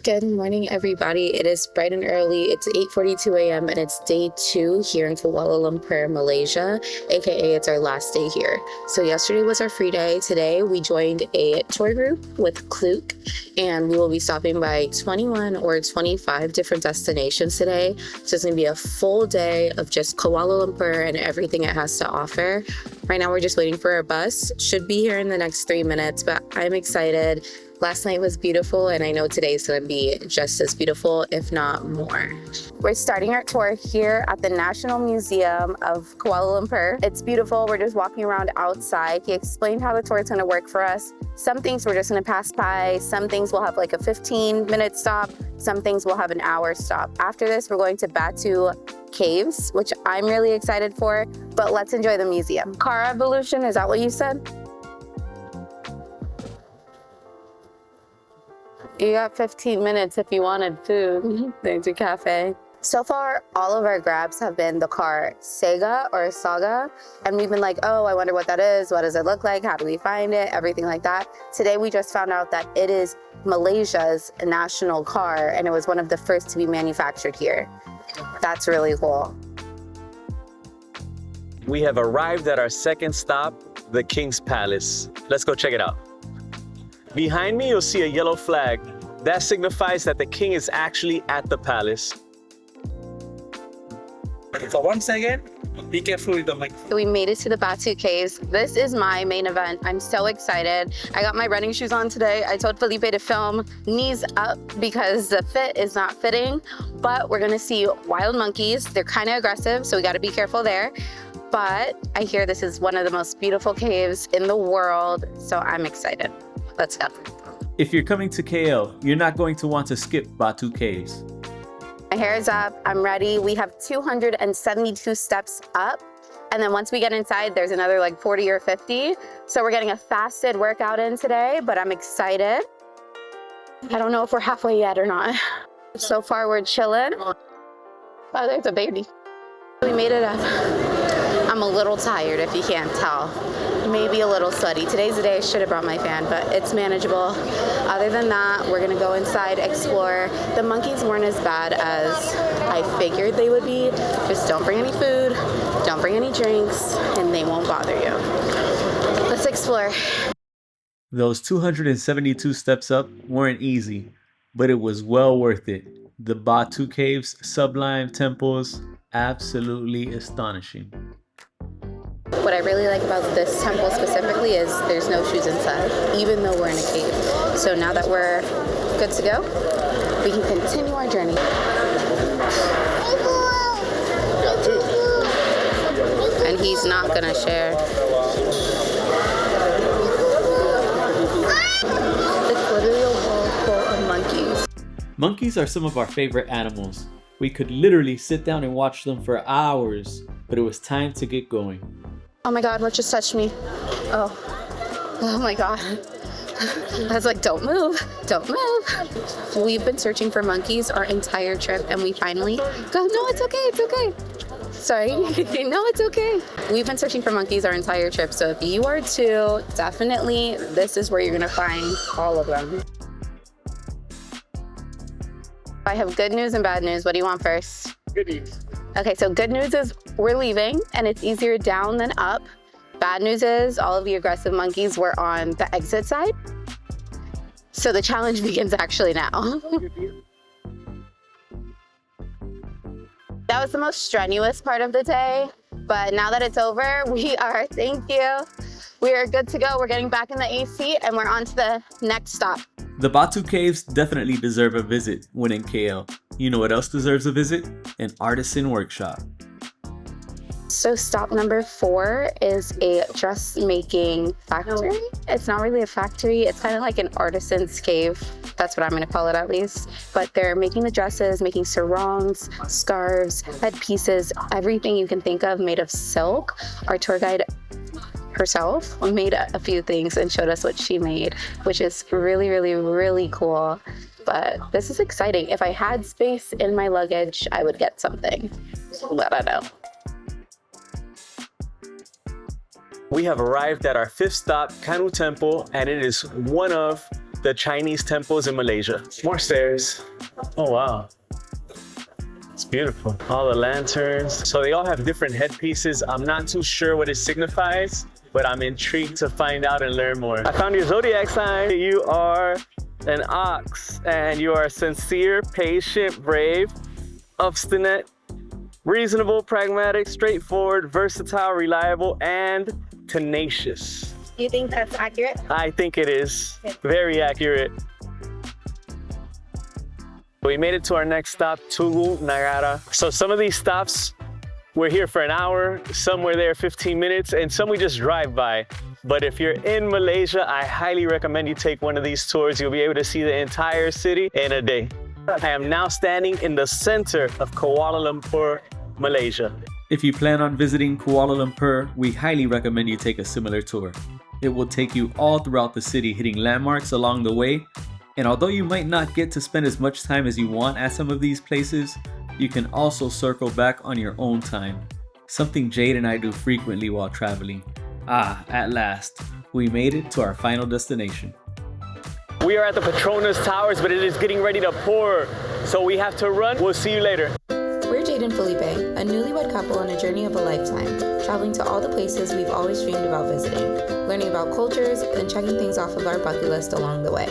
Good morning, everybody. It is bright and early. It's 8:42 a.m. and it's day 2 here in Kuala Lumpur, Malaysia, aka it's our last day here. So yesterday was our free day. Today we joined a tour group with Klook, and we will be stopping by 21 or 25 different destinations today. So it's going to be a full day of just Kuala Lumpur and everything it has to offer. Right now we're just waiting for our bus. Should be here in the next 3 minutes, but I'm excited. Last night was beautiful, and I know today's gonna be just as beautiful, if not more. We're starting our tour here at the National Museum of Kuala Lumpur. It's beautiful. We're just walking around outside. He explained how the tour is gonna work for us. Some things we're just gonna pass by. Some things will have like a 15-minute stop. Some things will have an hour stop. After this, we're going to Batu Caves, which I'm really excited for, but let's enjoy the museum. Car evolution, is that what you said? You got 15 minutes if you wanted food. There's your cafe. So far, all of our grabs have been the car Sega or Saga. And we've been like, oh, I wonder what that is. What does it look like? How do we find it? Everything like that. Today, we just found out that it is Malaysia's national car, and it was one of the first to be manufactured here. That's really cool. We have arrived at our second stop, the King's Palace. Let's go check it out. Behind me, you'll see a yellow flag. That signifies that the king is actually at the palace. So once again, be careful with the mic. We made it to the Batu Caves. This is my main event. I'm so excited. I got my running shoes on today. I told Felipe to film knees up because the fit is not fitting, but we're gonna see wild monkeys. They're kind of aggressive, so we gotta be careful there. But I hear this is one of the most beautiful caves in the world, so I'm excited. Let's go. If you're coming to KL, you're not going to want to skip Batu Caves. My hair is up, I'm ready. We have 272 steps up. And then once we get inside, there's another like 40 or 50. So we're getting a fasted workout in today, but I'm excited. I don't know if we're halfway yet or not. So far, we're chilling. Oh, there's a baby. We made it up. I'm a little tired if you can't tell. Maybe a little sweaty. Today's the day I should have brought my fan, but it's manageable. Other than that, we're gonna go inside, explore. The monkeys weren't as bad as I figured they would be. Just don't bring any food, don't bring any drinks, and they won't bother you. Let's explore. Those 272 steps up weren't easy, but it was well worth it. The Batu Caves sublime temples, absolutely astonishing. What I really like about this temple specifically is there's no shoes inside, even though we're in a cave. So now that we're good to go, we can continue our journey. And he's not gonna share. It's literally a world full of monkeys. Monkeys are some of our favorite animals. We could literally sit down and watch them for hours, but it was time to get going. Oh my God, what just touched me? Oh my God. I was like, don't move, don't move. We've been searching for monkeys our entire trip, and we finally go, no, it's okay, it's okay. Sorry, no, it's okay. We've been searching for monkeys our entire trip, so if you are too, definitely this is where you're gonna find all of them. I have good news and bad news. What do you want first? Good news. Okay, so good news is we're leaving and it's easier down than up. Bad news is all of the aggressive monkeys were on the exit side. So the challenge begins actually now. That was the most strenuous part of the day, but now that it's over, we are good to go. We're getting back in the AC and we're on to the next stop. The Batu Caves definitely deserve a visit when in KL. You know what else deserves a visit? An artisan workshop. So stop number 4 is a dressmaking factory. It's not really a factory. It's kind of like an artisan's cave. That's what I'm going to call it at least. But they're making the dresses, making sarongs, scarves, headpieces, everything you can think of made of silk. Our tour guide herself made a few things and showed us what she made, which is really, really, really cool. But this is exciting. If I had space in my luggage, I would get something. But I don't. We have arrived at our 5th stop, Guan Di Temple, and it is one of the Chinese temples in Malaysia. More stairs. Oh, wow. It's beautiful. All the lanterns. So they all have different headpieces. I'm not too sure what it signifies, but I'm intrigued to find out and learn more. I found your zodiac sign. You are an ox, and you are sincere, patient, brave, obstinate, reasonable, pragmatic, straightforward, versatile, reliable, and tenacious. Do you think that's accurate? I think it is. Very accurate. We made it to our next stop, Tugu Nagara. So some of these stops, we're here for an hour, some we're there 15 minutes, and some we just drive by. But if you're in Malaysia, I highly recommend you take one of these tours. You'll be able to see the entire city in a day. I am now standing in the center of Kuala Lumpur, Malaysia. If you plan on visiting Kuala Lumpur, we highly recommend you take a similar tour. It will take you all throughout the city, hitting landmarks along the way. And although you might not get to spend as much time as you want at some of these places, you can also circle back on your own time. Something Jade and I do frequently while traveling. At last, we made it to our final destination. We are at the Petronas Towers, but it is getting ready to pour, so we have to run. We'll see you later. We're Jade and Felipe, a newlywed couple on a journey of a lifetime, traveling to all the places we've always dreamed about visiting, learning about cultures, and checking things off of our bucket list along the way.